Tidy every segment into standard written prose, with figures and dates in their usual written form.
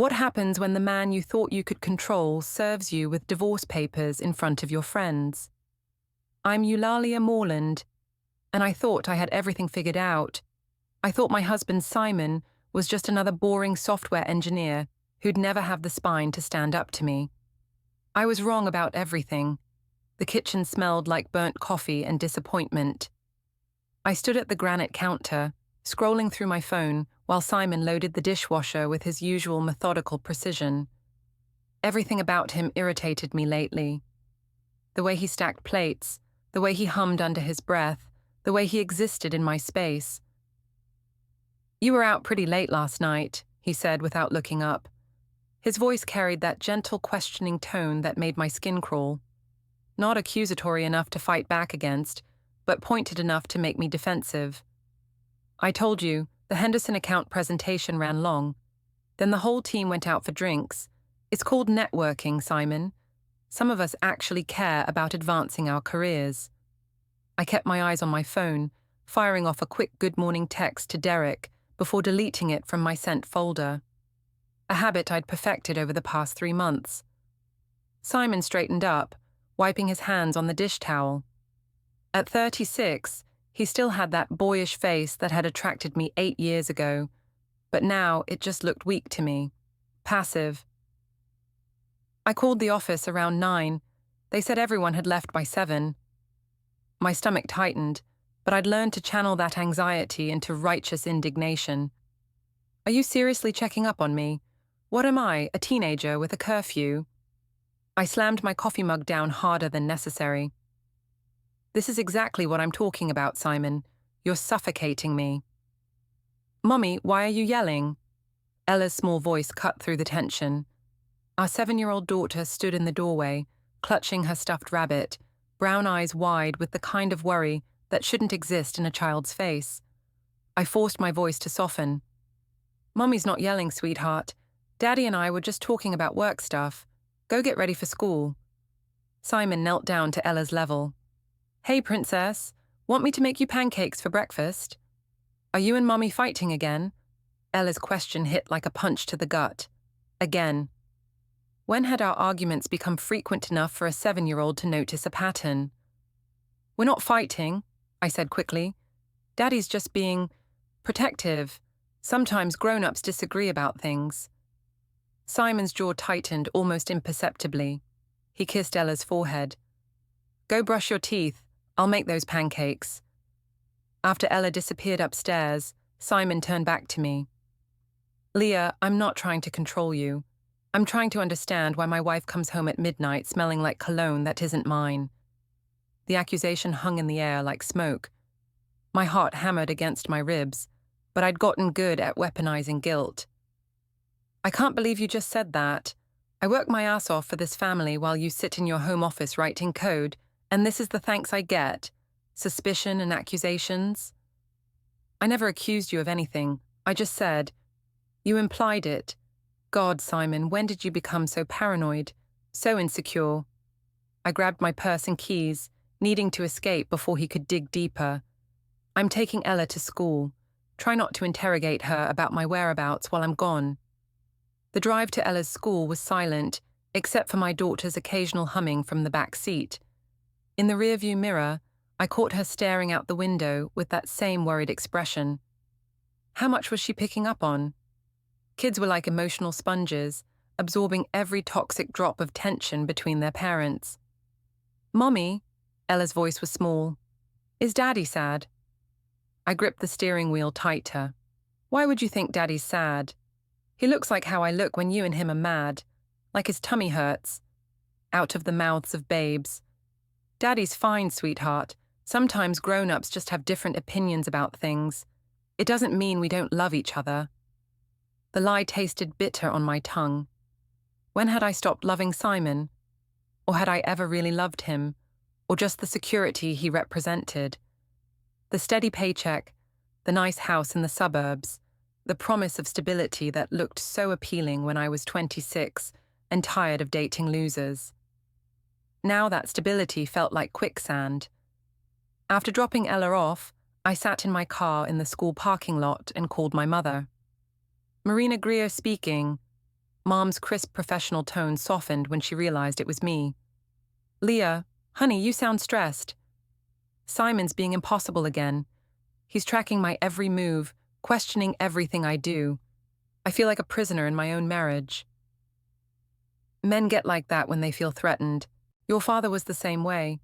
What happens when the man you thought you could control serves you with divorce papers in front of your friends? I'm Eulalia Morland, and I thought I had everything figured out. I thought my husband Simon was just another boring software engineer who'd never have the spine to stand up to me. I was wrong about everything. The kitchen smelled like burnt coffee and disappointment. I stood at the granite counter, scrolling through my phone while Simon loaded the dishwasher with his usual methodical precision. Everything about him irritated me lately. The way he stacked plates, the way he hummed under his breath, the way he existed in my space. "You were out pretty late last night," he said without looking up. His voice carried that gentle, questioning tone that made my skin crawl. Not accusatory enough to fight back against, but pointed enough to make me defensive. "I told you, the Henderson account presentation ran long. Then the whole team went out for drinks. It's called networking, Simon. Some of us actually care about advancing our careers." I kept my eyes on my phone, firing off a quick good morning text to Derek before deleting it from my sent folder. A habit I'd perfected over the past 3 months. Simon straightened up, wiping his hands on the dish towel. At 36, he still had that boyish face that had attracted me 8 years ago, but now it just looked weak to me, passive. I called the office around 9. They said everyone had left by 7. My stomach tightened, but I'd learned to channel that anxiety into righteous indignation. "Are you seriously checking up on me? What am I, a teenager with a curfew?" I slammed my coffee mug down harder than necessary. "This is exactly what I'm talking about, Simon. You're suffocating me." "Mommy, why are you yelling?" Ella's small voice cut through the tension. Our 7-year-old daughter stood in the doorway, clutching her stuffed rabbit, brown eyes wide with the kind of worry that shouldn't exist in a child's face. I forced my voice to soften. "Mommy's not yelling, sweetheart. Daddy and I were just talking about work stuff. Go get ready for school." Simon knelt down to Ella's level. "Hey, princess, want me to make you pancakes for breakfast?" "Are you and Mommy fighting again?" Ella's question hit like a punch to the gut. Again. When had our arguments become frequent enough for a 7-year-old to notice a pattern? "We're not fighting," I said quickly. "Daddy's just being protective. Sometimes grown-ups disagree about things." Simon's jaw tightened almost imperceptibly. He kissed Ella's forehead. "Go brush your teeth. I'll make those pancakes." After Ella disappeared upstairs, Simon turned back to me. "Leah, I'm not trying to control you. I'm trying to understand why my wife comes home at midnight smelling like cologne that isn't mine." The accusation hung in the air like smoke. My heart hammered against my ribs, but I'd gotten good at weaponizing guilt. "I can't believe you just said that. I work my ass off for this family while you sit in your home office writing code, and this is the thanks I get? Suspicion and accusations?" "I never accused you of anything. I just said." "You implied it. God, Simon, when did you become so paranoid, so insecure?" I grabbed my purse and keys, needing to escape before he could dig deeper. "I'm taking Ella to school. Try not to interrogate her about my whereabouts while I'm gone." The drive to Ella's school was silent, except for my daughter's occasional humming from the back seat. In the rearview mirror, I caught her staring out the window with that same worried expression. How much was she picking up on? Kids were like emotional sponges, absorbing every toxic drop of tension between their parents. "Mommy," Ella's voice was small, "is Daddy sad?" I gripped the steering wheel tighter. "Why would you think Daddy's sad? He looks like how I look when you and him are mad, like his tummy hurts." Out of the mouths of babes. "Daddy's fine, sweetheart. Sometimes grown-ups just have different opinions about things. It doesn't mean we don't love each other." The lie tasted bitter on my tongue. When had I stopped loving Simon? Or had I ever really loved him? Or just the security he represented? The steady paycheck, the nice house in the suburbs, the promise of stability that looked so appealing when I was 26 and tired of dating losers. Now that stability felt like quicksand. After dropping Ella off, I sat in my car in the school parking lot and called my mother. "Marina Greer speaking." Mom's crisp professional tone softened when she realized it was me. Leah, honey, you sound stressed. Simon's being impossible again. He's tracking my every move, questioning everything I do. I feel like a prisoner in my own marriage. Men get like that when they feel threatened. Your father was the same way.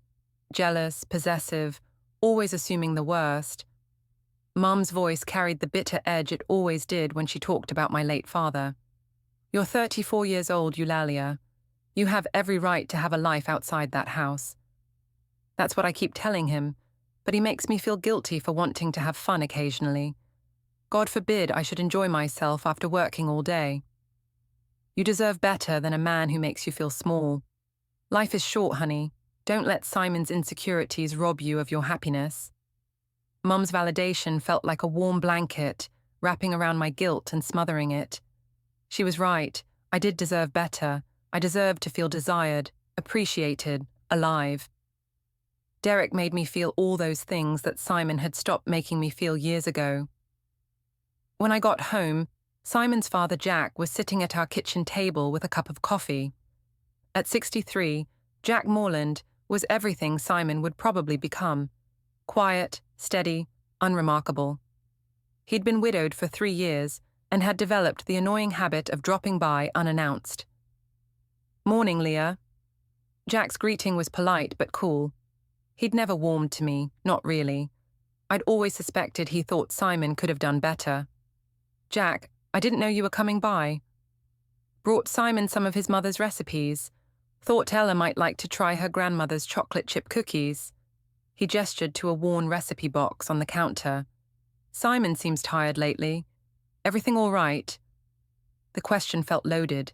Jealous, possessive, always assuming the worst. Mum's voice carried the bitter edge it always did when she talked about my late father. You're 34 years old, Eulalia. You have every right to have a life outside that house. That's what I keep telling him, but he makes me feel guilty for wanting to have fun occasionally. God forbid I should enjoy myself after working all day. You deserve better than a man who makes you feel small. Life is short, honey. Don't let Simon's insecurities rob you of your happiness. Mum's validation felt like a warm blanket, wrapping around my guilt and smothering it. She was right. I did deserve better. I deserved to feel desired, appreciated, alive. Derek made me feel all those things that Simon had stopped making me feel years ago. When I got home, Simon's father Jack was sitting at our kitchen table with a cup of coffee. At 63, Jack Morland was everything Simon would probably become. Quiet, steady, unremarkable. He'd been widowed for 3 years and had developed the annoying habit of dropping by unannounced. Morning, Leah. Jack's greeting was polite but cool. He'd never warmed to me, not really. I'd always suspected he thought Simon could have done better. Jack, I didn't know you were coming by. Brought Simon some of his mother's recipes. Thought Ella might like to try her grandmother's chocolate chip cookies. He gestured to a worn recipe box on the counter. Simon seems tired lately. Everything all right? The question felt loaded.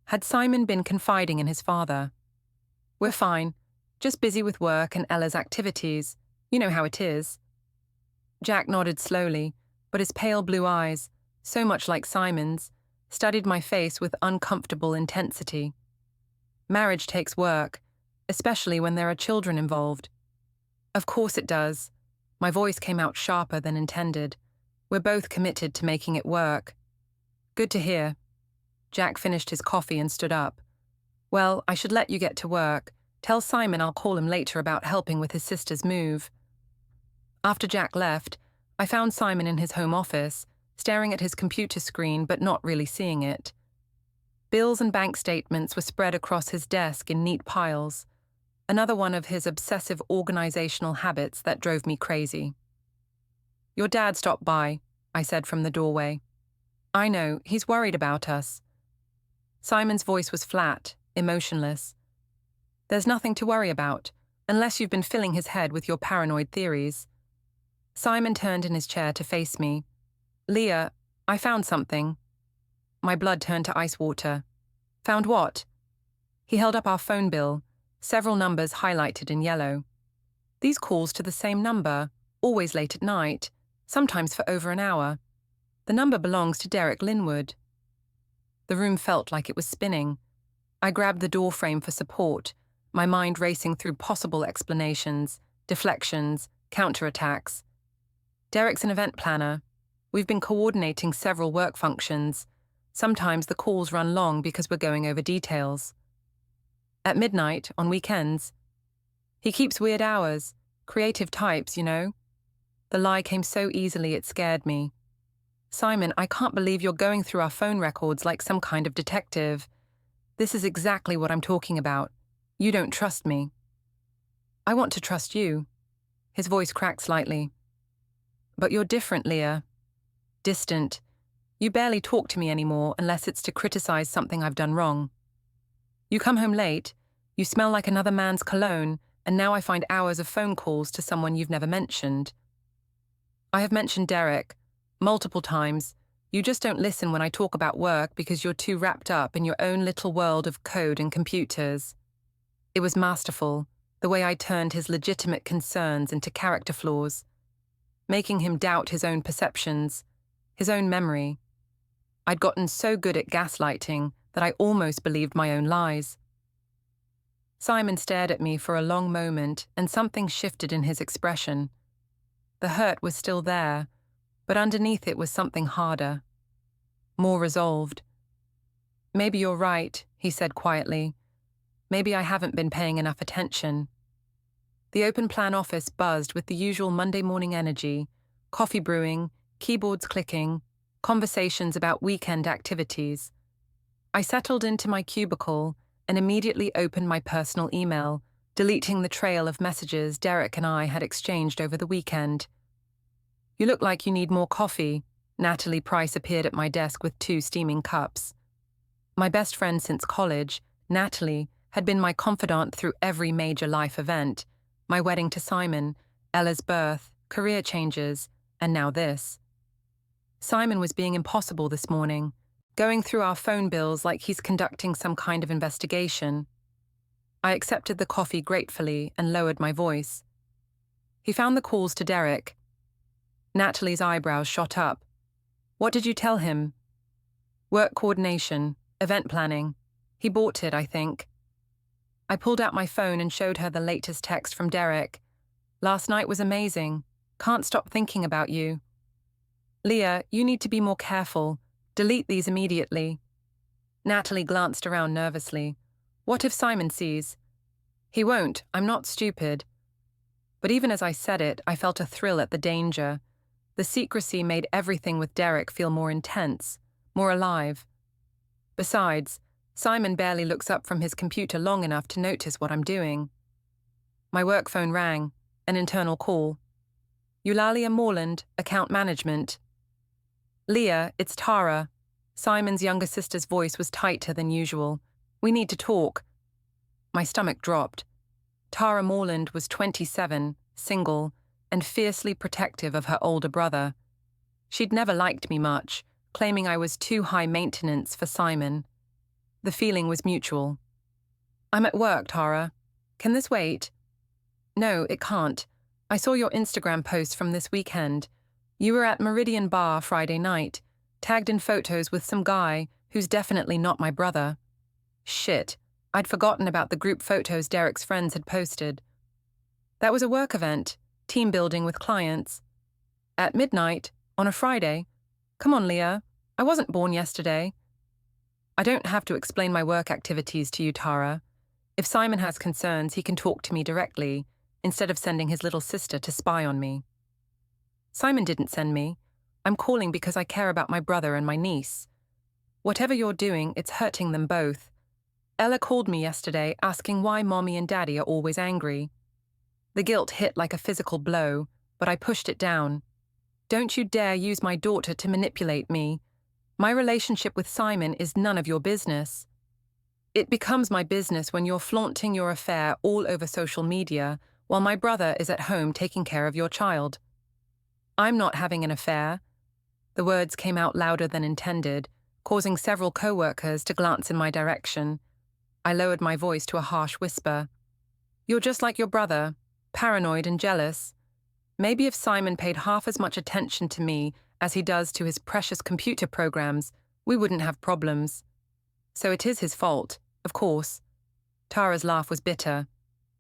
Had Simon been confiding in his father? We're fine. Just busy with work and Ella's activities. You know how it is. Jack nodded slowly, but his pale blue eyes, so much like Simon's, studied my face with uncomfortable intensity. Marriage takes work, especially when there are children involved. Of course it does. My voice came out sharper than intended. We're both committed to making it work. Good to hear. Jack finished his coffee and stood up. Well, I should let you get to work. Tell Simon I'll call him later about helping with his sister's move. After Jack left, I found Simon in his home office, staring at his computer screen but not really seeing it. Bills and bank statements were spread across his desk in neat piles, another one of his obsessive organizational habits that drove me crazy. Your dad stopped by, I said from the doorway. I know, he's worried about us. Simon's voice was flat, emotionless. There's nothing to worry about, unless you've been filling his head with your paranoid theories. Simon turned in his chair to face me. Leah, I found something. My blood turned to ice water. Found what? He held up our phone bill, several numbers highlighted in yellow. These calls to the same number, always late at night, sometimes for over an hour. The number belongs to Derek Linwood. The room felt like it was spinning. I grabbed the door frame for support, my mind racing through possible explanations, deflections, counterattacks. Derek's an event planner. We've been coordinating several work functions. Sometimes the calls run long because we're going over details. At midnight, on weekends. He keeps weird hours, creative types, you know. The lie came so easily it scared me. Simon, I can't believe you're going through our phone records like some kind of detective. This is exactly what I'm talking about. You don't trust me. I want to trust you. His voice cracked slightly. But you're different, Leah. Distant. You barely talk to me anymore unless it's to criticize something I've done wrong. You come home late, you smell like another man's cologne, and now I find hours of phone calls to someone you've never mentioned. I have mentioned Derek multiple times. You just don't listen when I talk about work because you're too wrapped up in your own little world of code and computers. It was masterful, the way I turned his legitimate concerns into character flaws, making him doubt his own perceptions, his own memory. I'd gotten so good at gaslighting that I almost believed my own lies. Simon stared at me for a long moment and something shifted in his expression. The hurt was still there, but underneath it was something harder, more resolved. Maybe you're right, he said quietly. Maybe I haven't been paying enough attention. The open plan office buzzed with the usual Monday morning energy, coffee brewing, keyboards clicking, conversations about weekend activities. I settled into my cubicle and immediately opened my personal email, deleting the trail of messages Derek and I had exchanged over the weekend. You look like you need more coffee. Natalie Price appeared at my desk with 2 steaming cups. My best friend since college, Natalie, had been my confidant through every major life event, my wedding to Simon, Ella's birth, career changes, and now this. Simon was being impossible this morning, going through our phone bills like he's conducting some kind of investigation. I accepted the coffee gratefully and lowered my voice. He found the calls to Derek. Natalie's eyebrows shot up. What did you tell him? Work coordination, event planning. He bought it, I think. I pulled out my phone and showed her the latest text from Derek. Last night was amazing. Can't stop thinking about you. Leah, you need to be more careful. Delete these immediately. Natalie glanced around nervously. What if Simon sees? He won't, I'm not stupid. But even as I said it, I felt a thrill at the danger. The secrecy made everything with Derek feel more intense, more alive. Besides, Simon barely looks up from his computer long enough to notice what I'm doing. My work phone rang, an internal call. Eulalia Morland, account management. Leah, it's Tara. Simon's younger sister's voice was tighter than usual. We need to talk. My stomach dropped. Tara Morland was 27, single, and fiercely protective of her older brother. She'd never liked me much, claiming I was too high maintenance for Simon. The feeling was mutual. I'm at work, Tara. Can this wait? No, it can't. I saw your Instagram post from this weekend. You were at Meridian Bar Friday night, tagged in photos with some guy who's definitely not my brother. Shit, I'd forgotten about the group photos Derek's friends had posted. That was a work event, team building with clients. At midnight, on a Friday. Come on, Leah. I wasn't born yesterday. I don't have to explain my work activities to you, Tara. If Simon has concerns, he can talk to me directly, instead of sending his little sister to spy on me. Simon didn't send me. I'm calling because I care about my brother and my niece. Whatever you're doing, it's hurting them both. Ella called me yesterday asking why Mommy and Daddy are always angry. The guilt hit like a physical blow, but I pushed it down. Don't you dare use my daughter to manipulate me. My relationship with Simon is none of your business. It becomes my business when you're flaunting your affair all over social media while my brother is at home taking care of your child. I'm not having an affair. The words came out louder than intended, causing several co-workers to glance in my direction. I lowered my voice to a harsh whisper. You're just like your brother, paranoid and jealous. Maybe if Simon paid half as much attention to me as he does to his precious computer programs, we wouldn't have problems. So it is his fault, of course. Tara's laugh was bitter.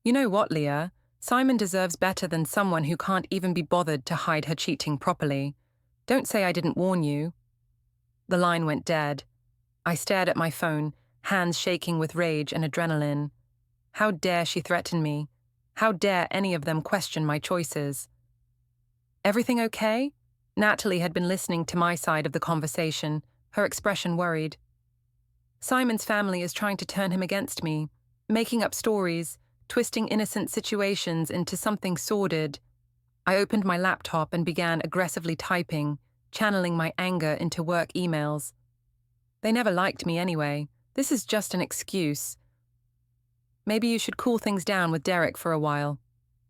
You know what, Leah? Simon deserves better than someone who can't even be bothered to hide her cheating properly. Don't say I didn't warn you. The line went dead. I stared at my phone, hands shaking with rage and adrenaline. How dare she threaten me? How dare any of them question my choices? Everything okay? Natalie had been listening to my side of the conversation, her expression worried. Simon's family is trying to turn him against me, making up stories, twisting innocent situations into something sordid. I opened my laptop and began aggressively typing, channeling my anger into work emails. They never liked me anyway. This is just an excuse. Maybe you should cool things down with Derek for a while,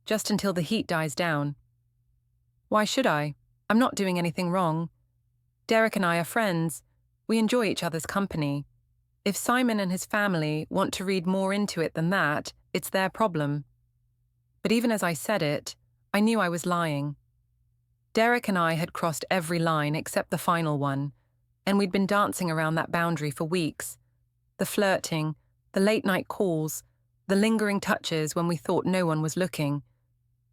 just until the heat dies down. Why should I? I'm not doing anything wrong. Derek and I are friends. We enjoy each other's company. If Simon and his family want to read more into it than that, it's their problem. But even as I said it, I knew I was lying. Derek and I had crossed every line except the final one, and we'd been dancing around that boundary for weeks. The flirting, the late-night calls, the lingering touches when we thought no one was looking.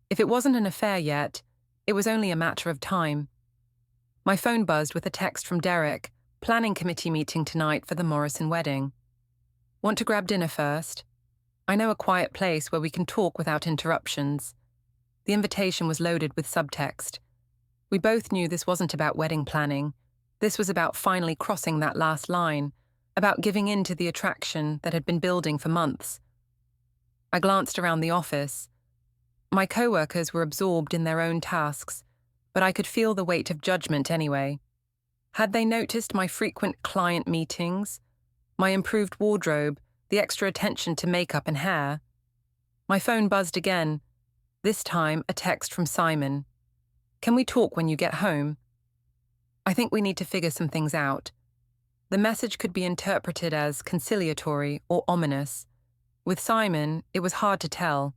If it wasn't an affair yet, it was only a matter of time. My phone buzzed with a text from Derek, Planning committee meeting tonight for the Morrison wedding. Want to grab dinner first? I know a quiet place where we can talk without interruptions. The invitation was loaded with subtext. We both knew this wasn't about wedding planning. This was about finally crossing that last line, about giving in to the attraction that had been building for months. I glanced around the office. My co-workers were absorbed in their own tasks, but I could feel the weight of judgment anyway. Had they noticed my frequent client meetings, my improved wardrobe, the extra attention to makeup and hair? My phone buzzed again, this time a text from Simon. Can we talk when you get home? I think we need to figure some things out. The message could be interpreted as conciliatory or ominous. With Simon, it was hard to tell.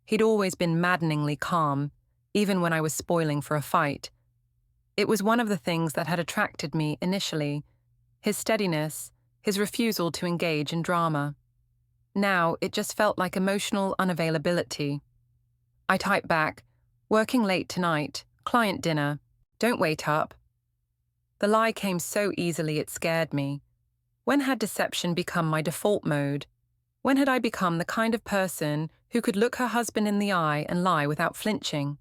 He'd always been maddeningly calm, even when I was spoiling for a fight. It was one of the things that had attracted me initially, his steadiness, his refusal to engage in drama. Now, it just felt like emotional unavailability. I typed back, working late tonight, client dinner, don't wait up. The lie came so easily it scared me. When had deception become my default mode? When had I become the kind of person who could look her husband in the eye and lie without flinching?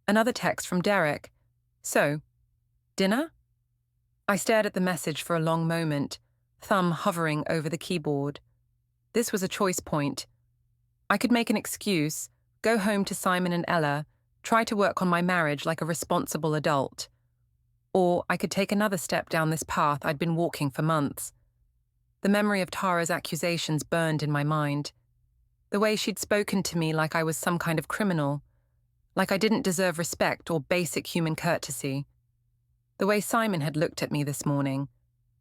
Another text from Derek. So, dinner? I stared at the message for a long moment, thumb hovering over the keyboard. This was a choice point. I could make an excuse, go home to Simon and Ella, try to work on my marriage like a responsible adult. Or I could take another step down this path I'd been walking for months. The memory of Tara's accusations burned in my mind. The way she'd spoken to me like I was some kind of criminal, like I didn't deserve respect or basic human courtesy. The way Simon had looked at me this morning,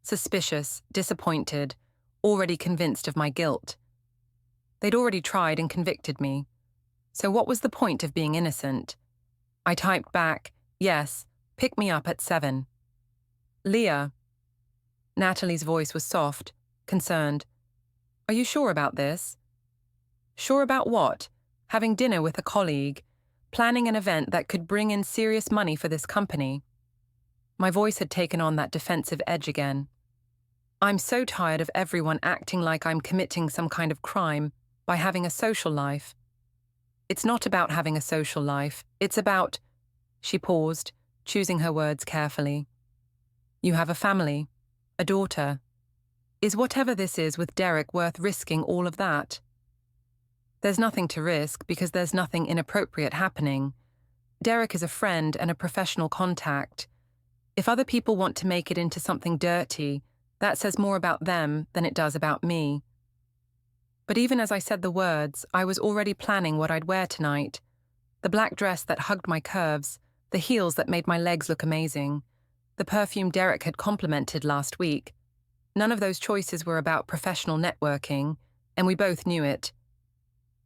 suspicious, disappointed, already convinced of my guilt. They'd already tried and convicted me. So what was the point of being innocent? I typed back, yes, pick me up at 7. Leah. Natalie's voice was soft, concerned. Are you sure about this? Sure about what? Having dinner with a colleague, planning an event that could bring in serious money for this company. My voice had taken on that defensive edge again. I'm so tired of everyone acting like I'm committing some kind of crime by having a social life. It's not about having a social life, it's about... She paused, choosing her words carefully. You have a family, a daughter. Is whatever this is with Derek worth risking all of that? There's nothing to risk because there's nothing inappropriate happening. Derek is a friend and a professional contact. If other people want to make it into something dirty, that says more about them than it does about me. But even as I said the words, I was already planning what I'd wear tonight. The black dress that hugged my curves, the heels that made my legs look amazing, the perfume Derek had complimented last week. None of those choices were about professional networking, and we both knew it.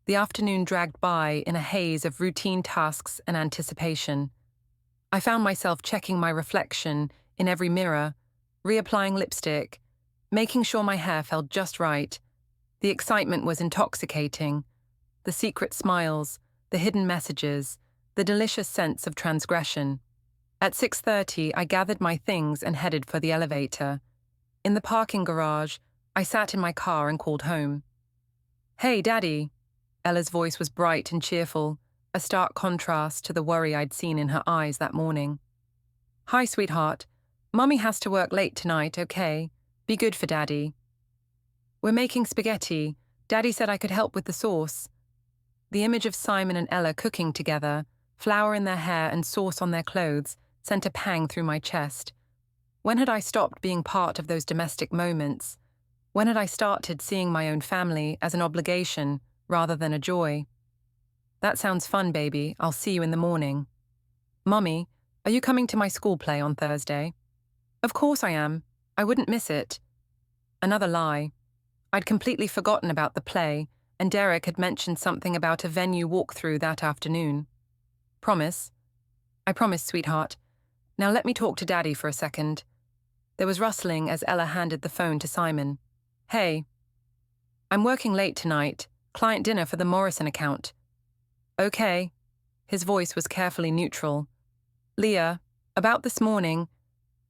The afternoon dragged by in a haze of routine tasks and anticipation. I found myself checking my reflection in every mirror, reapplying lipstick, making sure my hair felt just right. The excitement was intoxicating. The secret smiles, the hidden messages, the delicious sense of transgression. At 6:30, I gathered my things and headed for the elevator. In the parking garage, I sat in my car and called home. Hey, Daddy. Ella's voice was bright and cheerful, a stark contrast to the worry I'd seen in her eyes that morning. Hi, sweetheart. Mummy has to work late tonight, okay? Be good for Daddy. We're making spaghetti. Daddy said I could help with the sauce. The image of Simon and Ella cooking together, flour in their hair and sauce on their clothes, sent a pang through my chest. When had I stopped being part of those domestic moments? When had I started seeing my own family as an obligation rather than a joy? That sounds fun, baby. I'll see you in the morning. Mummy, are you coming to my school play on Thursday? Of course I am. I wouldn't miss it. Another lie. I'd completely forgotten about the play, and Derek had mentioned something about a venue walkthrough that afternoon. Promise? I promise, sweetheart. Now let me talk to Daddy for a second. There was rustling as Ella handed the phone to Simon. Hey. I'm working late tonight. Client dinner for the Morrison account. Okay. His voice was carefully neutral. Leah, about this morning.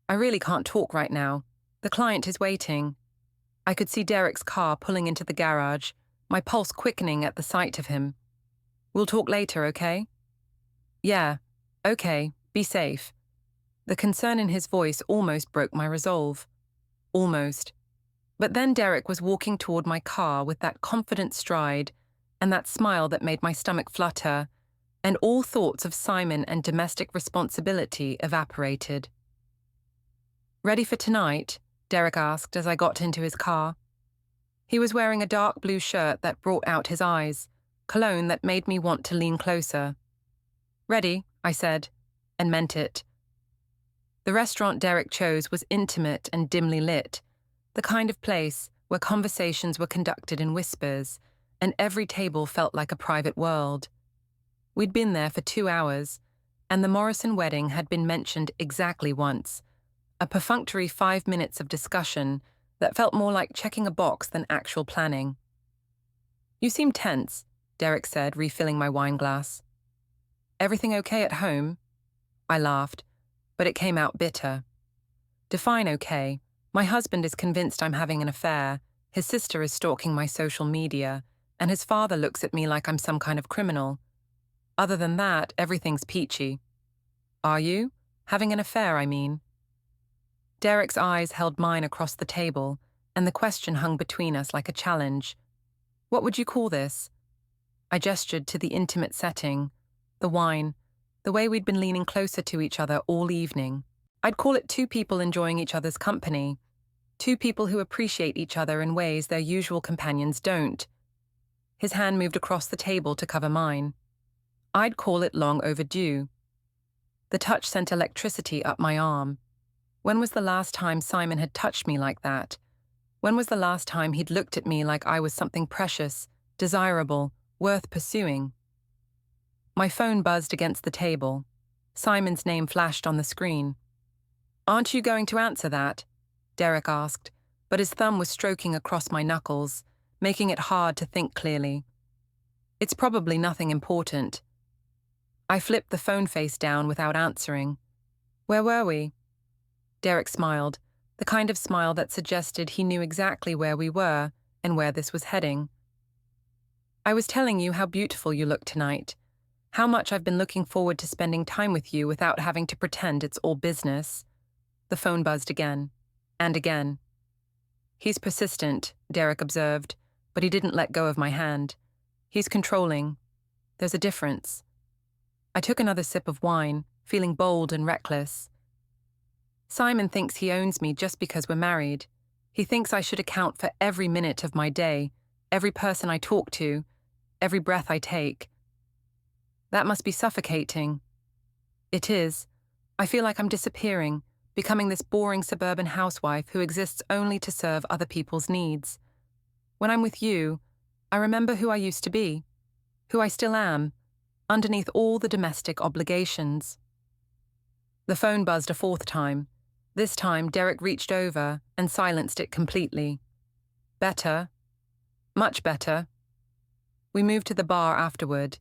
I really can't talk right now. The client is waiting. I could see Derek's car pulling into the garage, my pulse quickening at the sight of him. We'll talk later, okay? Yeah, okay, be safe. The concern in his voice almost broke my resolve. Almost. But then Derek was walking toward my car with that confident stride and that smile that made my stomach flutter, and all thoughts of Simon and domestic responsibility evaporated. Ready for tonight? Derek asked as I got into his car. He was wearing a dark blue shirt that brought out his eyes, cologne that made me want to lean closer. Ready, I said, and meant it. The restaurant Derek chose was intimate and dimly lit, the kind of place where conversations were conducted in whispers, and every table felt like a private world. We'd been there for 2 hours, and the Morrison wedding had been mentioned exactly once, a perfunctory 5 minutes of discussion that felt more like checking a box than actual planning. You seem tense, Derek said, refilling my wine glass. Everything okay at home? I laughed, but it came out bitter. Define okay. My husband is convinced I'm having an affair, his sister is stalking my social media, and his father looks at me like I'm some kind of criminal. Other than that, everything's peachy. Are you? Having an affair, I mean. Derek's eyes held mine across the table, and the question hung between us like a challenge. What would you call this? I gestured to the intimate setting, the wine, the way we'd been leaning closer to each other all evening. I'd call it two people enjoying each other's company, two people who appreciate each other in ways their usual companions don't. His hand moved across the table to cover mine. I'd call it long overdue. The touch sent electricity up my arm. When was the last time Simon had touched me like that? When was the last time he'd looked at me like I was something precious, desirable, worth pursuing? My phone buzzed against the table. Simon's name flashed on the screen. Aren't you going to answer that? Derek asked, but his thumb was stroking across my knuckles, making it hard to think clearly. It's probably nothing important. I flipped the phone face down without answering. Where were we? Derek smiled, the kind of smile that suggested he knew exactly where we were and where this was heading. I was telling you how beautiful you look tonight, how much I've been looking forward to spending time with you without having to pretend it's all business. The phone buzzed again, and again. He's persistent, Derek observed, but he didn't let go of my hand. He's controlling. There's a difference. I took another sip of wine, feeling bold and reckless. Simon thinks he owns me just because we're married. He thinks I should account for every minute of my day, every person I talk to, every breath I take. That must be suffocating. It is. I feel like I'm disappearing, becoming this boring suburban housewife who exists only to serve other people's needs. When I'm with you, I remember who I used to be, who I still am, underneath all the domestic obligations. The phone buzzed a fourth time. This time, Derek reached over and silenced it completely. Better. Much better. We moved to the bar afterward,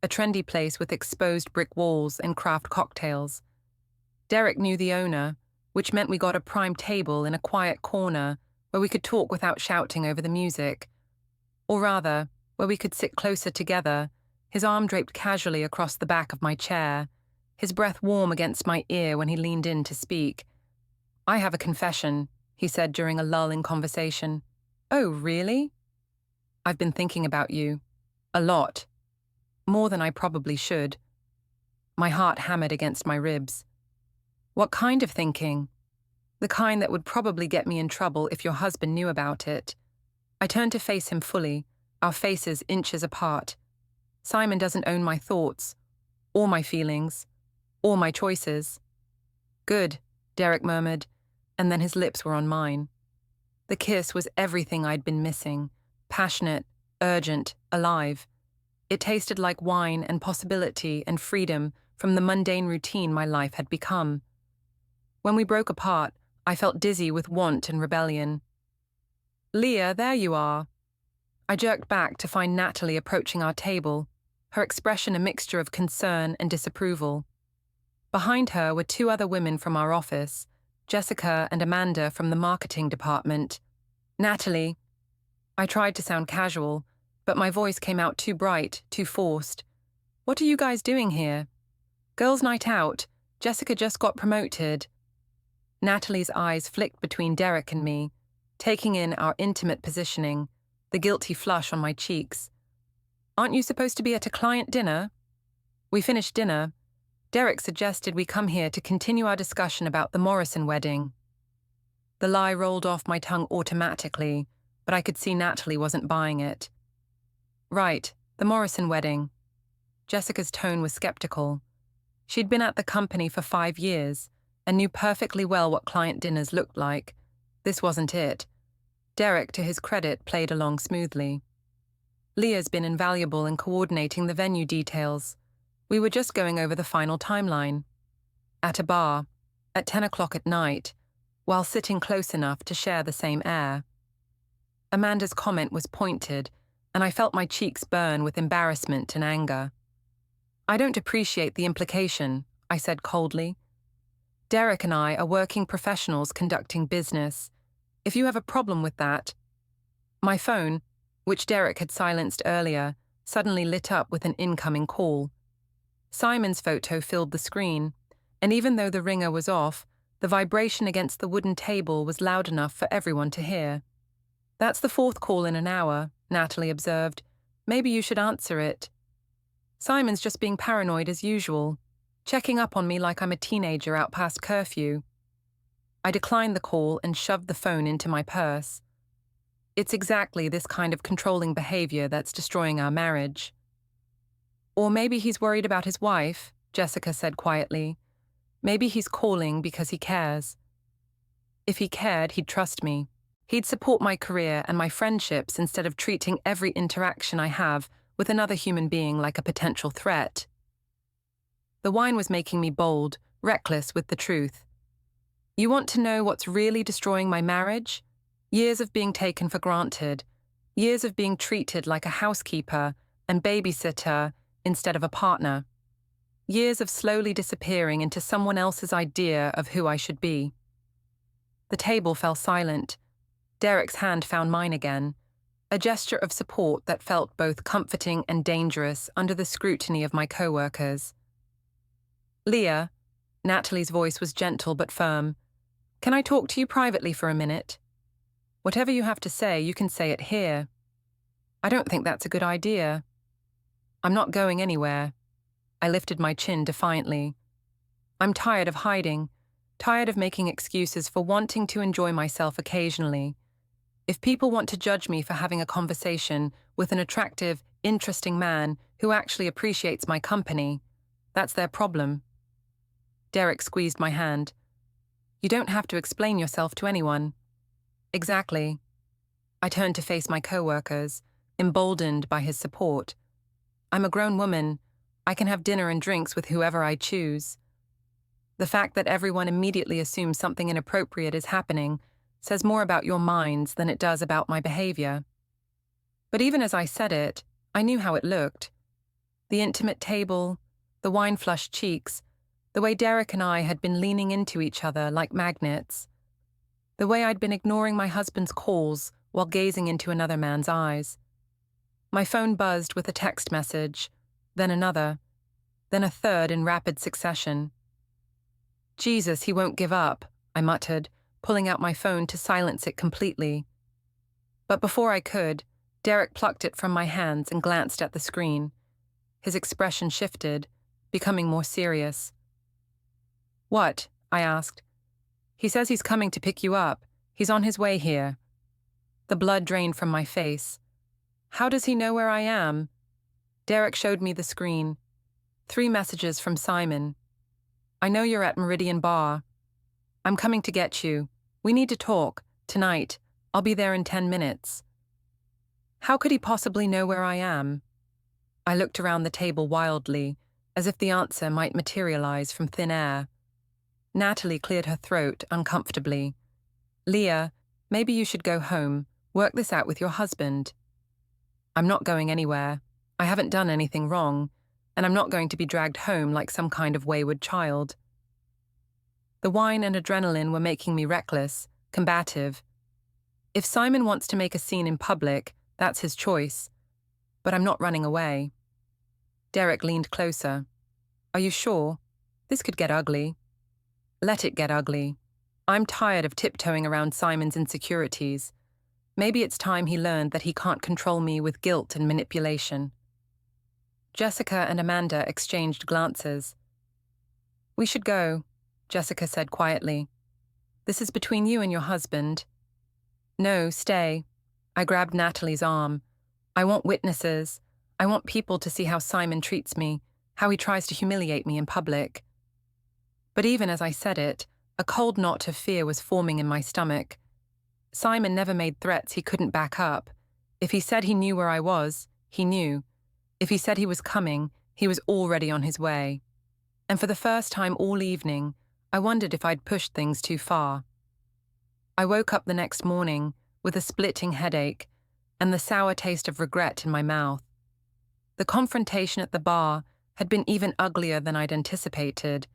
a trendy place with exposed brick walls and craft cocktails. Derek knew the owner, which meant we got a prime table in a quiet corner where we could talk without shouting over the music. Or rather, where we could sit closer together, his arm draped casually across the back of my chair, his breath warm against my ear when he leaned in to speak. I have a confession, he said during a lull in conversation. Oh, really? I've been thinking about you. A lot. More than I probably should. My heart hammered against my ribs. What kind of thinking? The kind that would probably get me in trouble if your husband knew about it. I turned to face him fully, our faces inches apart. Simon doesn't own my thoughts, or my feelings, or my choices. Good, Derek murmured, and then his lips were on mine. The kiss was everything I'd been missing, passionate, urgent, alive. It tasted like wine and possibility and freedom from the mundane routine my life had become. When we broke apart, I felt dizzy with want and rebellion. Leah, there you are. I jerked back to find Natalie approaching our table, her expression a mixture of concern and disapproval. Behind her were two other women from our office, Jessica and Amanda from the marketing department. Natalie. I tried to sound casual, but my voice came out too bright, too forced. What are you guys doing here? Girls' night out. Jessica just got promoted. Natalie's eyes flicked between Derek and me, taking in our intimate positioning, the guilty flush on my cheeks. Aren't you supposed to be at a client dinner? We finished dinner. Derek suggested we come here to continue our discussion about the Morrison wedding. The lie rolled off my tongue automatically, but I could see Natalie wasn't buying it. Right, the Morrison wedding. Jessica's tone was skeptical. She'd been at the company for 5 years and knew perfectly well what client dinners looked like. This wasn't it. Derek, to his credit, played along smoothly. Leah's been invaluable in coordinating the venue details. We were just going over the final timeline. At a bar, at 10 o'clock at night, while sitting close enough to share the same air. Amanda's comment was pointed, and I felt my cheeks burn with embarrassment and anger. I don't appreciate the implication, I said coldly. Derek and I are working professionals conducting business. If you have a problem with that... My phone, which Derek had silenced earlier, suddenly lit up with an incoming call. Simon's photo filled the screen, and even though the ringer was off, the vibration against the wooden table was loud enough for everyone to hear. That's the 4th call in an hour, Natalie observed. Maybe you should answer it. Simon's just being paranoid as usual, checking up on me like I'm a teenager out past curfew. I declined the call and shoved the phone into my purse. It's exactly this kind of controlling behavior that's destroying our marriage. Or maybe he's worried about his wife, Jessica said quietly. Maybe he's calling because he cares. If he cared, he'd trust me. He'd support my career and my friendships instead of treating every interaction I have with another human being like a potential threat. The wine was making me bold, reckless with the truth. You want to know what's really destroying my marriage? Years of being taken for granted, years of being treated like a housekeeper and babysitter instead of a partner. Years of slowly disappearing into someone else's idea of who I should be. The table fell silent. Derek's hand found mine again, a gesture of support that felt both comforting and dangerous under the scrutiny of my co-workers. Leah, Natalie's voice was gentle but firm. Can I talk to you privately for a minute? Whatever you have to say, you can say it here. I don't think that's a good idea. I'm not going anywhere. I lifted my chin defiantly. I'm tired of hiding, tired of making excuses for wanting to enjoy myself occasionally. If people want to judge me for having a conversation with an attractive, interesting man who actually appreciates my company, that's their problem. Derek squeezed my hand. You don't have to explain yourself to anyone. Exactly. I turned to face my co-workers, emboldened by his support. I'm a grown woman. I can have dinner and drinks with whoever I choose. The fact that everyone immediately assumes something inappropriate is happening says more about your minds than it does about my behavior. But even as I said it, I knew how it looked. The intimate table, the wine-flushed cheeks, the way Derek and I had been leaning into each other like magnets, the way I'd been ignoring my husband's calls while gazing into another man's eyes. My phone buzzed with a text message, then another, then a third in rapid succession. Jesus, he won't give up, I muttered, pulling out my phone to silence it completely. But before I could, Derek plucked it from my hands and glanced at the screen. His expression shifted, becoming more serious. What? I asked. He says he's coming to pick you up. He's on his way here. The blood drained from my face. How does he know where I am? Derek showed me the screen. 3 messages from Simon. I know you're at Meridian Bar. I'm coming to get you. We need to talk. Tonight. I'll be there in 10 minutes. How could he possibly know where I am? I looked around the table wildly, as if the answer might materialize from thin air. Natalie cleared her throat uncomfortably. Leah, maybe you should go home. Work this out with your husband. I'm not going anywhere. I haven't done anything wrong, and I'm not going to be dragged home like some kind of wayward child. The wine and adrenaline were making me reckless, combative. If Simon wants to make a scene in public, that's his choice. But I'm not running away. Derek leaned closer. Are you sure? This could get ugly. Let it get ugly. I'm tired of tiptoeing around Simon's insecurities. Maybe it's time he learned that he can't control me with guilt and manipulation. Jessica and Amanda exchanged glances. We should go, Jessica said quietly. This is between you and your husband. No, stay. I grabbed Natalie's arm. I want witnesses. I want people to see how Simon treats me, how he tries to humiliate me in public. But even as I said it, a cold knot of fear was forming in my stomach. Simon never made threats he couldn't back up. If he said he knew where I was, he knew. If he said he was coming, he was already on his way. And for the first time all evening, I wondered if I'd pushed things too far. I woke up the next morning with a splitting headache and the sour taste of regret in my mouth. The confrontation at the bar had been even uglier than I'd anticipated.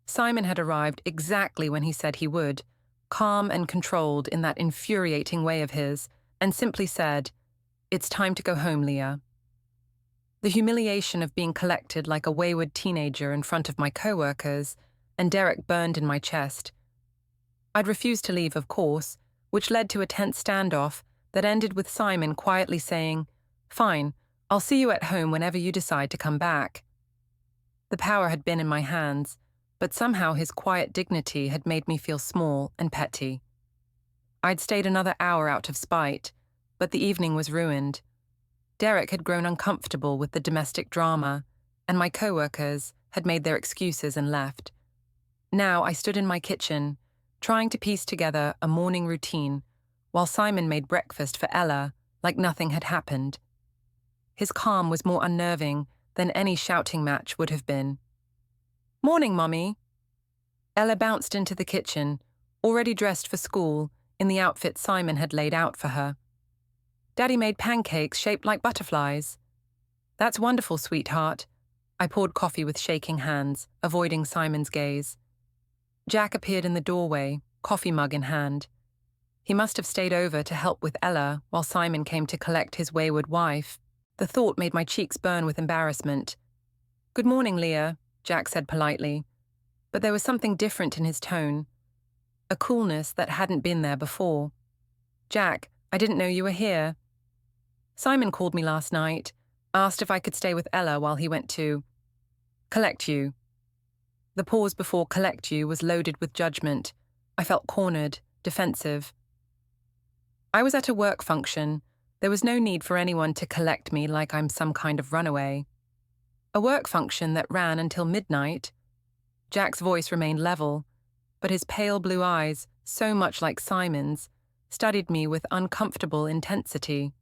Simon had arrived exactly when he said he would, calm and controlled in that infuriating way of his, and simply said, "It's time to go home, Leah." The humiliation of being collected like a wayward teenager in front of my co-workers and Derek burned in my chest. I'd refused to leave, of course, which led to a tense standoff that ended with Simon quietly saying, "Fine, I'll see you at home whenever you decide to come back." The power had been in my hands, but somehow his quiet dignity had made me feel small and petty. I'd stayed another hour out of spite, but the evening was ruined. Derek had grown uncomfortable with the domestic drama, and my co-workers had made their excuses and left. Now I stood in my kitchen, trying to piece together a morning routine, while Simon made breakfast for Ella like nothing had happened. His calm was more unnerving than any shouting match would have been. "Morning, Mummy." Ella bounced into the kitchen, already dressed for school in the outfit Simon had laid out for her. "Daddy made pancakes shaped like butterflies." "That's wonderful, sweetheart." I poured coffee with shaking hands, avoiding Simon's gaze. Jack appeared in the doorway, coffee mug in hand. He must have stayed over to help with Ella while Simon came to collect his wayward wife. The thought made my cheeks burn with embarrassment. "Good morning, Leah," Jack said politely, but there was something different in his tone, a coolness that hadn't been there before. "Jack, I didn't know you were here." "Simon called me last night, asked if I could stay with Ella while he went to collect you." The pause before "collect you" was loaded with judgment. I felt cornered, defensive. I was at a work function. There was no need for anyone to collect me like I'm some kind of runaway. A work function that ran until midnight. Jack's voice remained level, but his pale blue eyes, so much like Simon's, studied me with uncomfortable intensity.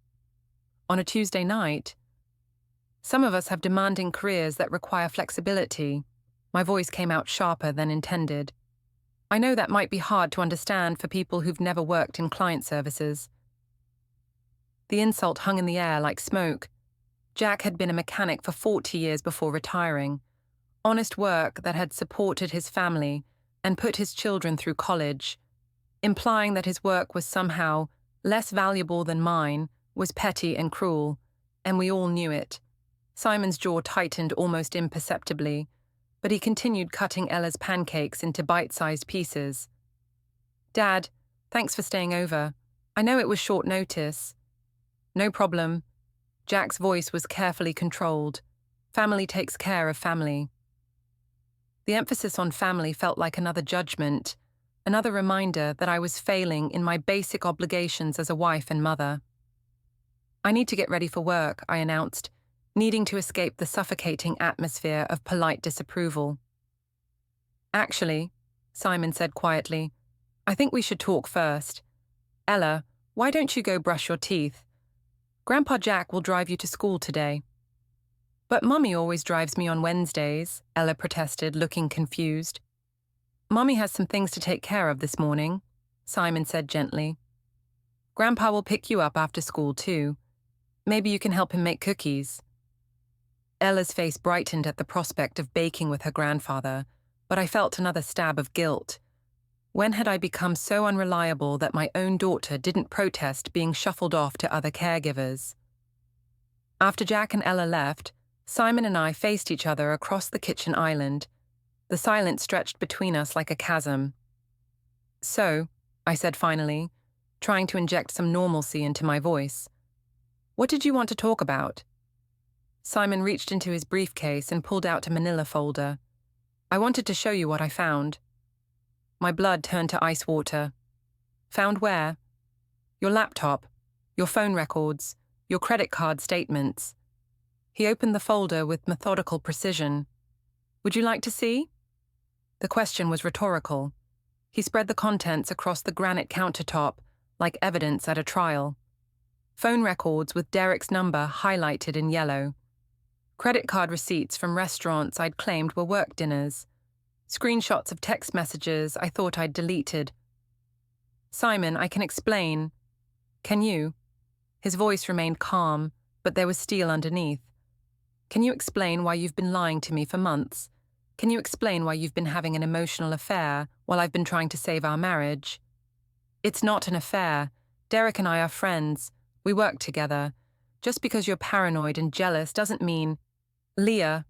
On a Tuesday night? Some of us have demanding careers that require flexibility. My voice came out sharper than intended. I know that might be hard to understand for people who've never worked in client services. The insult hung in the air like smoke. Jack had been a mechanic for 40 years before retiring. Honest work that had supported his family and put his children through college. Implying that his work was somehow less valuable than mine was petty and cruel, and we all knew it. Simon's jaw tightened almost imperceptibly, but he continued cutting Ella's pancakes into bite-sized pieces. "Dad, thanks for staying over. I know it was short notice." "No problem." Jack's voice was carefully controlled. Family takes care of family. The emphasis on family felt like another judgment, another reminder that I was failing in my basic obligations as a wife and mother. "I need to get ready for work," I announced, needing to escape the suffocating atmosphere of polite disapproval. "Actually," Simon said quietly, "I think we should talk first. Ella, why don't you go brush your teeth? Grandpa Jack will drive you to school today." "But Mummy always drives me on Wednesdays," Ella protested, looking confused. "Mummy has some things to take care of this morning," Simon said gently. "Grandpa will pick you up after school too. Maybe you can help him make cookies." Ella's face brightened at the prospect of baking with her grandfather, but I felt another stab of guilt. When had I become so unreliable that my own daughter didn't protest being shuffled off to other caregivers? After Jack and Ella left, Simon and I faced each other across the kitchen island. The silence stretched between us like a chasm. "So," I said finally, trying to inject some normalcy into my voice, "what did you want to talk about?" Simon reached into his briefcase and pulled out a manila folder. "I wanted to show you what I found." My blood turned to ice water. "Found where?" "Your laptop, your phone records, your credit card statements." He opened the folder with methodical precision. "Would you like to see?" The question was rhetorical. He spread the contents across the granite countertop like evidence at a trial. Phone records with Derek's number highlighted in yellow. Credit card receipts from restaurants I'd claimed were work dinners. Screenshots of text messages I thought I'd deleted. "Simon, I can explain." "Can you?" His voice remained calm, but there was steel underneath. "Can you explain why you've been lying to me for months? Can you explain why you've been having an emotional affair while I've been trying to save our marriage?" "It's not an affair. Derek and I are friends. We work together. Just because you're paranoid and jealous doesn't mean—" "Leah."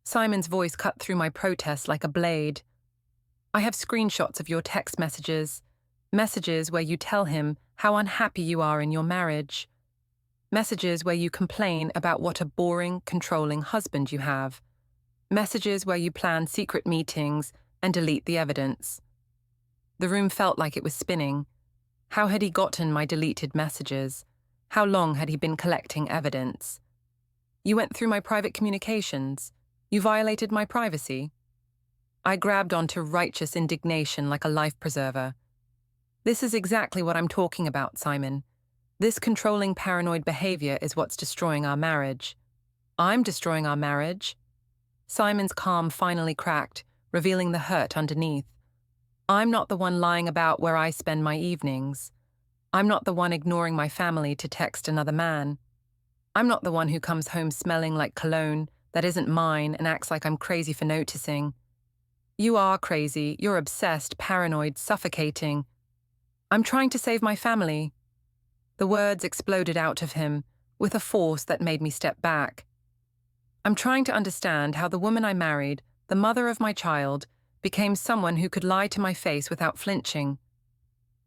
Simon's voice cut through my protest like a blade. "I have screenshots of your text messages. Messages where you tell him how unhappy you are in your marriage. Messages where you complain about what a boring, controlling husband you have. Messages where you plan secret meetings and delete the evidence." The room felt like it was spinning. How had he gotten my deleted messages? How long had he been collecting evidence? "You went through my private communications. You violated my privacy." I grabbed onto righteous indignation like a life preserver. "This is exactly what I'm talking about, Simon. This controlling paranoid behavior is what's destroying our marriage." "I'm destroying our marriage?" Simon's calm finally cracked, revealing the hurt underneath. "I'm not the one lying about where I spend my evenings. I'm not the one ignoring my family to text another man. I'm not the one who comes home smelling like cologne that isn't mine and acts like I'm crazy for noticing. You are crazy. You're obsessed, paranoid, suffocating. I'm trying to save my family." The words exploded out of him with a force that made me step back. "I'm trying to understand how the woman I married, the mother of my child, became someone who could lie to my face without flinching."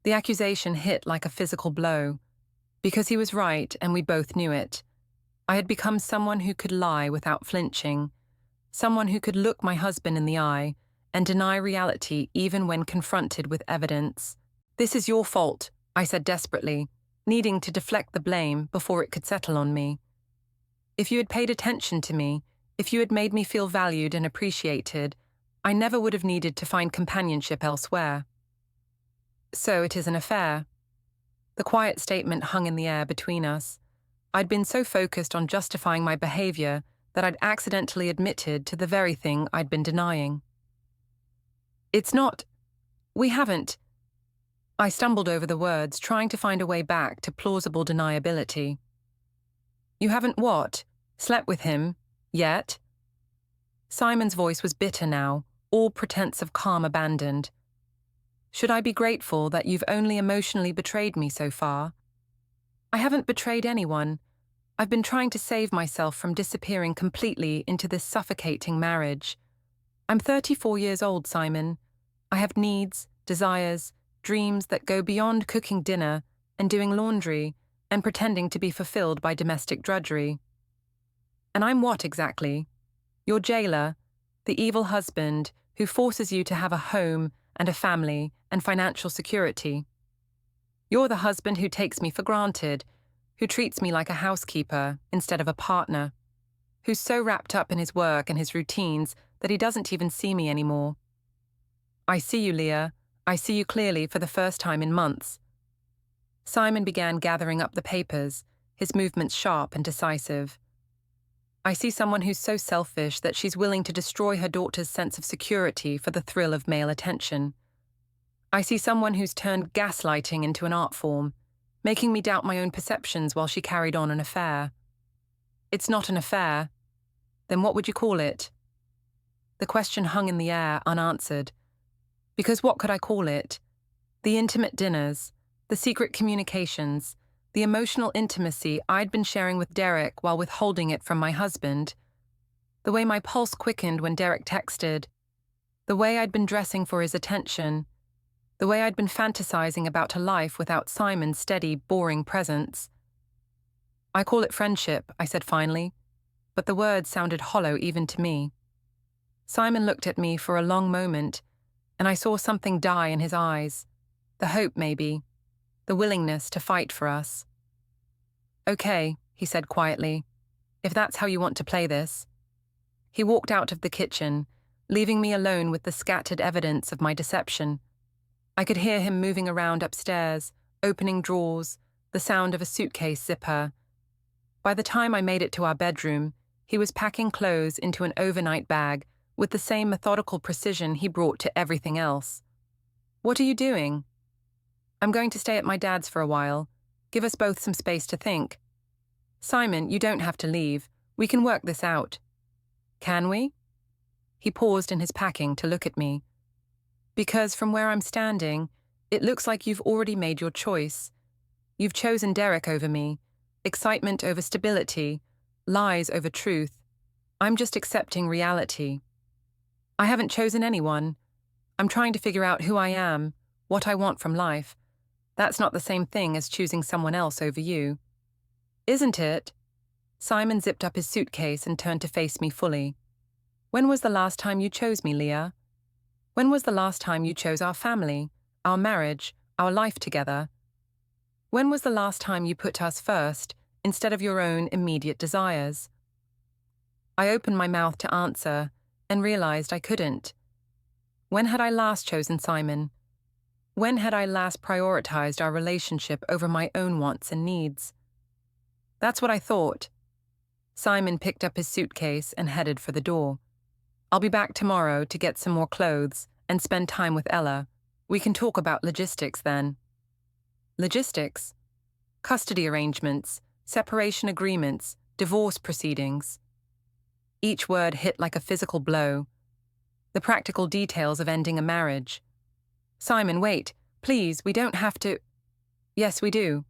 The accusation hit like a physical blow. Because he was right and we both knew it. I had become someone who could lie without flinching. Someone who could look my husband in the eye and deny reality even when confronted with evidence. "This is your fault," I said desperately, needing to deflect the blame before it could settle on me. "If you had paid attention to me, if you had made me feel valued and appreciated, I never would have needed to find companionship elsewhere." "So it is an affair." The quiet statement hung in the air between us. I'd been so focused on justifying my behavior that I'd accidentally admitted to the very thing I'd been denying. "It's not. We haven't." I stumbled over the words, trying to find a way back to plausible deniability. "You haven't what? Slept with him? Yet?" Simon's voice was bitter now, all pretense of calm abandoned. "Should I be grateful that you've only emotionally betrayed me so far?" "I haven't betrayed anyone. I've been trying to save myself from disappearing completely into this suffocating marriage. I'm 34 years old, Simon. I have needs, desires, dreams that go beyond cooking dinner and doing laundry and pretending to be fulfilled by domestic drudgery." "And I'm what exactly?" "Your jailer, the evil husband who forces you to have a home and a family and financial security. You're the husband who takes me for granted, who treats me like a housekeeper instead of a partner, who's so wrapped up in his work and his routines that he doesn't even see me anymore." "I see you, Leah. I see you clearly for the first time in months." Simon began gathering up the papers, his movements sharp and decisive. "I see someone who's so selfish that she's willing to destroy her daughter's sense of security for the thrill of male attention. I see someone who's turned gaslighting into an art form, making me doubt my own perceptions while she carried on an affair." "It's not an affair." "Then what would you call it?" The question hung in the air, unanswered. Because what could I call it? The intimate dinners, the secret communications, the emotional intimacy I'd been sharing with Derek while withholding it from my husband. The way my pulse quickened when Derek texted. The way I'd been dressing for his attention. The way I'd been fantasizing about a life without Simon's steady, boring presence. I call it friendship, I said finally, but the words sounded hollow even to me. Simon looked at me for a long moment, and I saw something die in his eyes. The hope, maybe. The willingness to fight for us. Okay, he said quietly, if that's how you want to play this. He walked out of the kitchen, leaving me alone with the scattered evidence of my deception. I could hear him moving around upstairs, opening drawers, the sound of a suitcase zipper. By the time I made it to our bedroom, he was packing clothes into an overnight bag with the same methodical precision he brought to everything else. What are you doing? I'm going to stay at my dad's for a while. Give us both some space to think. Simon, you don't have to leave. We can work this out. Can we? He paused in his packing to look at me. Because from where I'm standing, it looks like you've already made your choice. You've chosen Derek over me, excitement over stability, lies over truth. I'm just accepting reality. I haven't chosen anyone. I'm trying to figure out who I am, what I want from life. That's not the same thing as choosing someone else over you. Isn't it? Simon zipped up his suitcase and turned to face me fully. When was the last time you chose me, Leah? When was the last time you chose our family, our marriage, our life together? When was the last time you put us first, instead of your own immediate desires? I opened my mouth to answer, and realized I couldn't. When had I last chosen Simon? When had I last prioritized our relationship over my own wants and needs? That's what I thought. Simon picked up his suitcase and headed for the door. I'll be back tomorrow to get some more clothes and spend time with Ella. We can talk about logistics then. Logistics? Custody arrangements, separation agreements, divorce proceedings. Each word hit like a physical blow. The practical details of ending a marriage. Simon, wait, please, we don't have to. Yes, we do.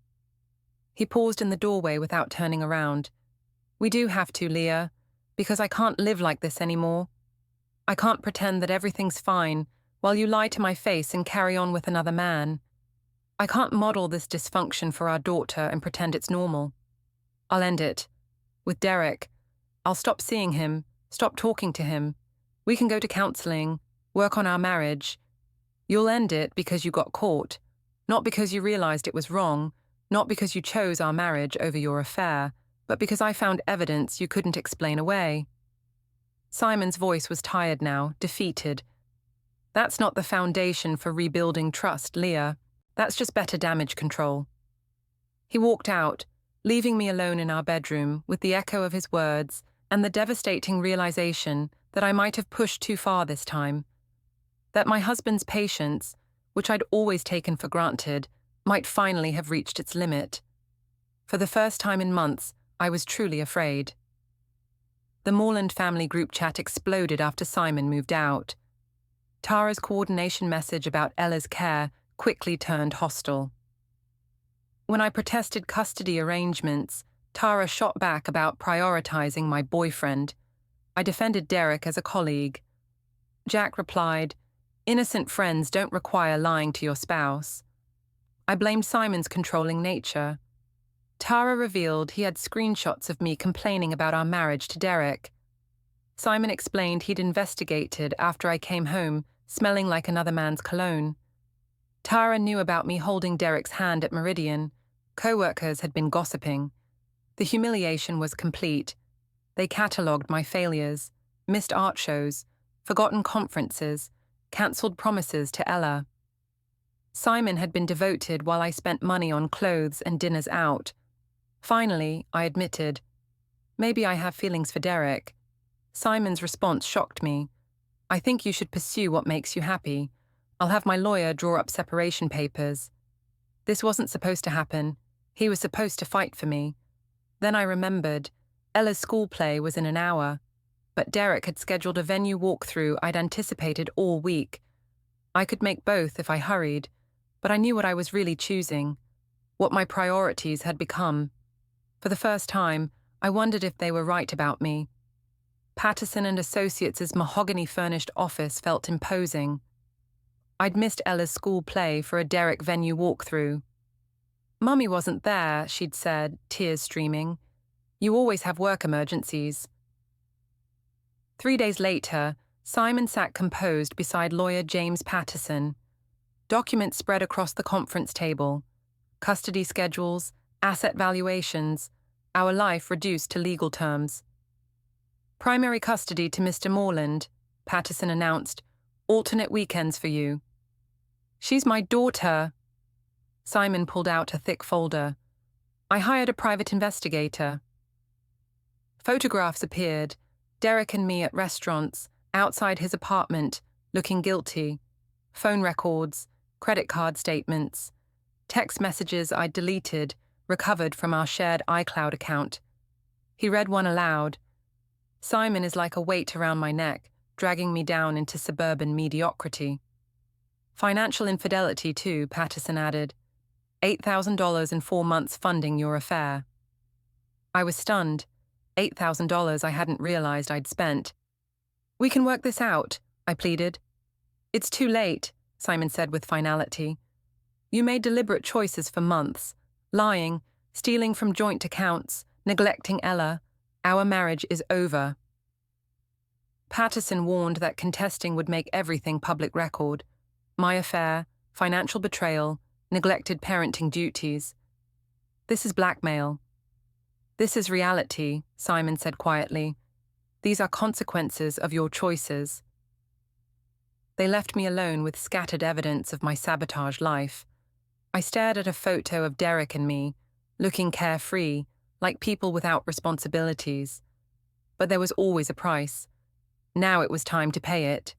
He paused in the doorway without turning around. We do have to, Leah, because I can't live like this anymore. I can't pretend that everything's fine while you lie to my face and carry on with another man. I can't model this dysfunction for our daughter and pretend it's normal. I'll end it. With Derek. I'll stop seeing him, stop talking to him. We can go to counseling, work on our marriage. You'll end it because you got caught, not because you realized it was wrong, not because you chose our marriage over your affair, but because I found evidence you couldn't explain away. Simon's voice was tired now, defeated. That's not the foundation for rebuilding trust, Leah. That's just better damage control. He walked out, leaving me alone in our bedroom with the echo of his words and the devastating realization that I might have pushed too far this time. That my husband's patience, which I'd always taken for granted, might finally have reached its limit. For the first time in months, I was truly afraid. The Morland family group chat exploded after Simon moved out. Tara's coordination message about Ella's care quickly turned hostile. When I protested custody arrangements, Tara shot back about prioritizing my boyfriend. I defended Derek as a colleague. Jack replied, "Innocent friends don't require lying to your spouse." I blamed Simon's controlling nature. Tara revealed he had screenshots of me complaining about our marriage to Derek. Simon explained he'd investigated after I came home, smelling like another man's cologne. Tara knew about me holding Derek's hand at Meridian. Co-workers had been gossiping. The humiliation was complete. They catalogued my failures, missed art shows, forgotten conferences, cancelled promises to Ella. Simon had been devoted while I spent money on clothes and dinners out. Finally, I admitted, maybe I have feelings for Derek. Simon's response shocked me. I think you should pursue what makes you happy. I'll have my lawyer draw up separation papers. This wasn't supposed to happen. He was supposed to fight for me. Then I remembered. Ella's school play was in an hour. but Derek had scheduled a venue walkthrough I'd anticipated all week. I could make both if I hurried, but I knew what I was really choosing, what my priorities had become. For the first time, I wondered if they were right about me. Patterson and Associates' mahogany-furnished office felt imposing. I'd missed Ella's school play for a Derek venue walkthrough. "Mummy wasn't there," she'd said, tears streaming. "You always have work emergencies." 3 days later, Simon sat composed beside lawyer James Patterson. Documents spread across the conference table. Custody schedules, asset valuations, our life reduced to legal terms. "Primary custody to Mr. Morland," Patterson announced. "Alternate weekends for you." "She's my daughter." Simon pulled out a thick folder. "I hired a private investigator." Photographs appeared, Derek and me at restaurants, outside his apartment, looking guilty. Phone records, credit card statements, text messages I'd deleted, recovered from our shared iCloud account. He read one aloud. "Simon is like a weight around my neck, dragging me down into suburban mediocrity." "Financial infidelity, too," Patterson added. $8,000 in 4 months funding your affair." I was stunned. $8,000 I hadn't realized I'd spent. "We can work this out," I pleaded. "It's too late," Simon said with finality. "You made deliberate choices for months. Lying, stealing from joint accounts, neglecting Ella. Our marriage is over." Patterson warned that contesting would make everything public record. My affair, financial betrayal, neglected parenting duties. "This is blackmail." "This is reality," Simon said quietly. "These are consequences of your choices." They left me alone with scattered evidence of my sabotage life. I stared at a photo of Derek and me, looking carefree, like people without responsibilities. But there was always a price. Now it was time to pay it.